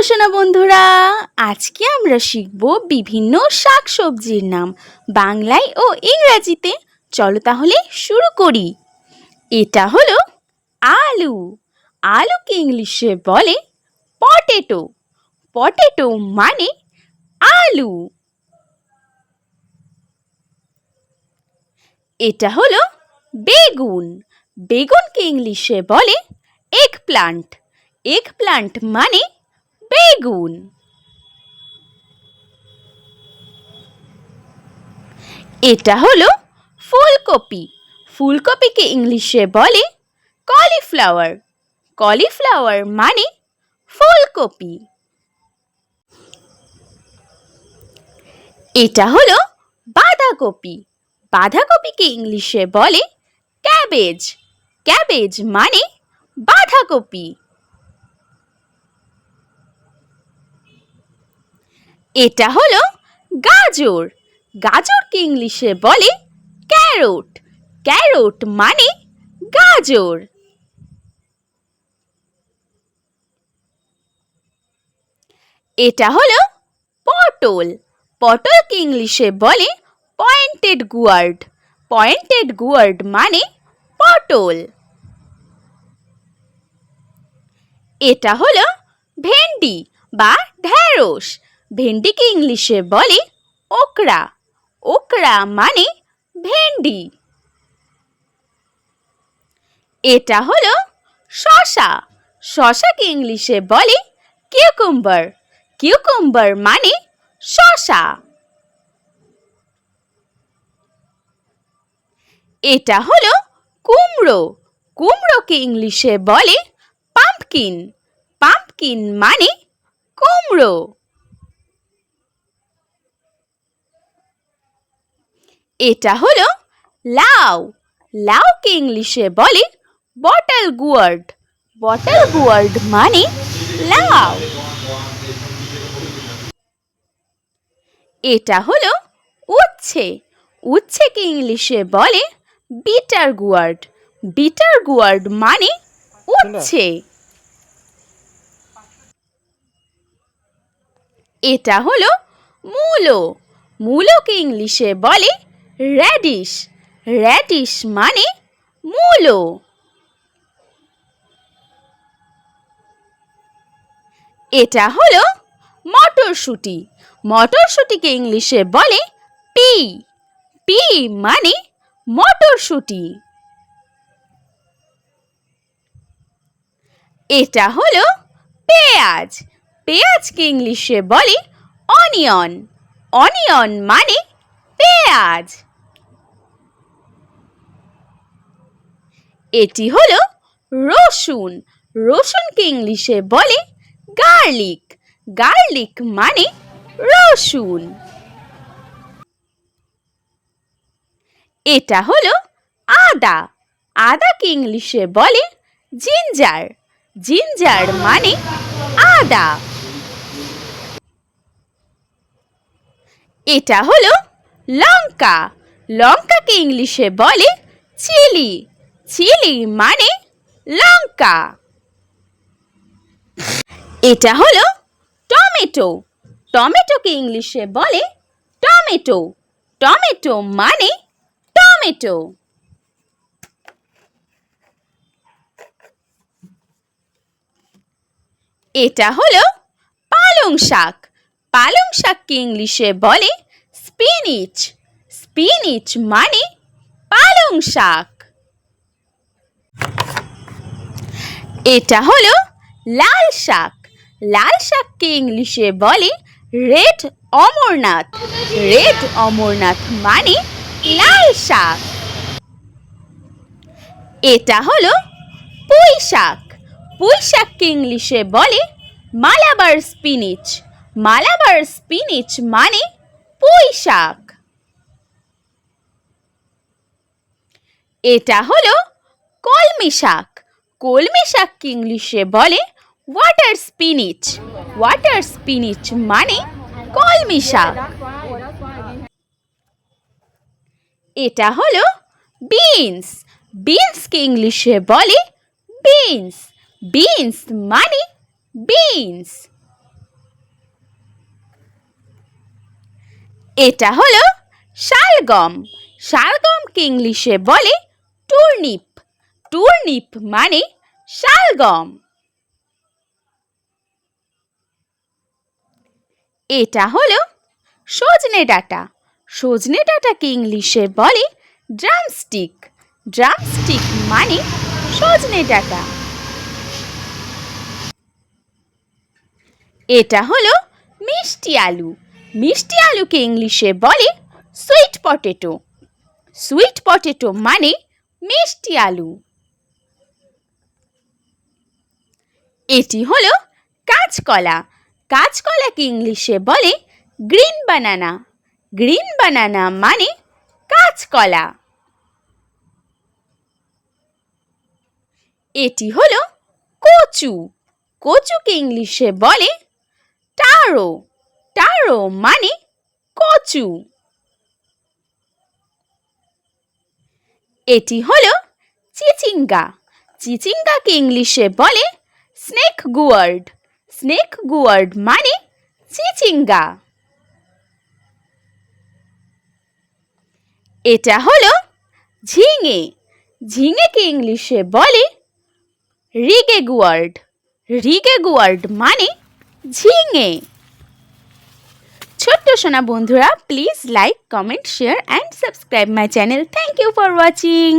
সোনা বন্ধুরা, আজকে আমরা শিখব বিভিন্ন শাকসবজির নাম বাংলায় ও ইংরেজিতে। চলো তাহলে শুরু করি। এটা হলো আলু। আলুকে ইংলিশে বলে পটেটো। পটেটো মানে আলু। এটা হলো বেগুন। বেগুনকে ইংলিশে বলে এগপ্লান্ট। এগপ্লান্ট মানে বেগুন। এটা হলো ফুলকপি। ফুলকপিকে ইংলিশে বলে কলিফ্লাওয়ার। কলিফ্লাওয়ার মানে ফুলকপি। এটা হলো বাঁধাকপি। বাঁধাকপিকে ইংলিশে বলে ক্যাবেজ। ক্যাবেজ মানে বাঁধাকপি। এটা হলো গাজর। গাজরকে ইংলিশে বলে ক্যারট। ক্যারট মানে গাজর। এটা হলো পটল। পটলকে ইংলিশে বলে পয়েন্টেড গুয়ার্ড। পয়েন্টেড গুয়ার্ড মানে পটল। এটা হলো ভেন্ডি বা ঢেঁড়স। ভেন্ডিকে ইংলিশে বলে ওকরা। ওকরা মানে ভেন্ডি। এটা হলো শসা। শসাকে ইংলিশে বলে কিউকুম্বার। কিউকুম্বার মানে শসা। এটা হলো কুমড়ো। কুমড়োকে ইংলিশে বলে পাম্পকিন। পাম্পকিন মানে কুমড়ো। এটা হলো লাউ। লাউকে ইংলিশে বলে বটল গুয়ার্ড। বটল গুয়ার্ড মানে লাউ। এটা হলো উচ্ছে। উচ্ছেকে ইংলিশে বলে বিটার গুয়ার্ড। বিটার গুয়ার্ড মানে উচ্ছে। এটা হলো মূলো। মূলোকে ইংলিশে বলে র্যাডিশ। র্যাডিশ মানে মূলো। এটা হলো মটরশুঁটি। মটরশুঁটিকে ইংলিশে বলে পি। পি মানে মটরশুঁটি। এটা হলো পেঁয়াজ। পেঁয়াজকে ইংলিশে বলে অনিয়ন। অনিয়ন মানে পেঁয়াজ। এটি হলো রসুন। রসুনকে ইংলিশে বলে গার্লিক। গার্লিক মানে রসুন। এটা হলো আদা। আদাকে ইংলিশে বলে জিঞ্জার। জিঞ্জার মানে আদা। এটা হলো লঙ্কা। লঙ্কাকে ইংলিশে বলে চিলি। চিলি মানে লঙ্কা। এটা হলো টমেটো। টমেটোকে ইংলিশে বলে টমেটো। টমেটো মানে টমেটো। এটা হলো পালং শাক। পালং শাককে ইংলিশে বলে স্পিনিচ। স্পিনিচ মানে পালং শাক। এটা হলো লাল শাক। লাল শাককে ইংলিশে বলে রেড অমরনাথ। রেড অমরনাথ মানে লাল শাক। এটা হলো পুঁই শাক। পুঁই শাককে ইংলিশে বলে মালাবার স্পিনিচ। মালাবার স্পিনিচ মানে পুঁই শাক। এটা হলো কলমি শাক। কলমি শাককে ইংলিশে বলে ওয়াটার স্পিনিচ। ওয়াটার স্পিনিচ মানে কলমি শাক। এটা হলো বিনস। বিনসকে ইংলিশে বলে বিনস। বিনস মানে বিনস। এটা হলো শালগম। শালগমকে ইংলিশে বলে টুর্নিপ। টুর্নিপ মানে শালগম। এটা হলো সজনে ডাঁটা। সজনে ডাঁটাকে ইংলিশে বলে ড্রামস্টিক। ড্রামস্টিক মানে সজনে ডাঁটা। এটা হলো মিষ্টি আলু। মিষ্টি আলুকে ইংলিশে বলে সুইট পটেটো। সুইট পটেটো মানে মিষ্টি আলু। এটি হলো কাঁচকলা। কাঁচকলাকে ইংলিশে বলে গ্রিন বানানা। গ্রিন বানানা মানে কাঁচকলা। এটি হলো কচু। কচুকে ইংলিশে বলে টারো। টারো মানে কচু। এটি হলো চিচিঙ্গা। চিচিঙ্গাকে ইংলিশে বলে স্নেক গুয়ার্ড। স্নেক গুয়ার্ড মানে চিচিঙ্গা। এটা হলো ঝিঙে। ঝিঙেকে ইংলিশে বলে রিগে গুয়ার্ড। রিগে গুয়ার্ড মানে ঝিঙে। ছোট্ট সোনা বন্ধুরা, please like, comment, share and subscribe my channel. Thank you for watching.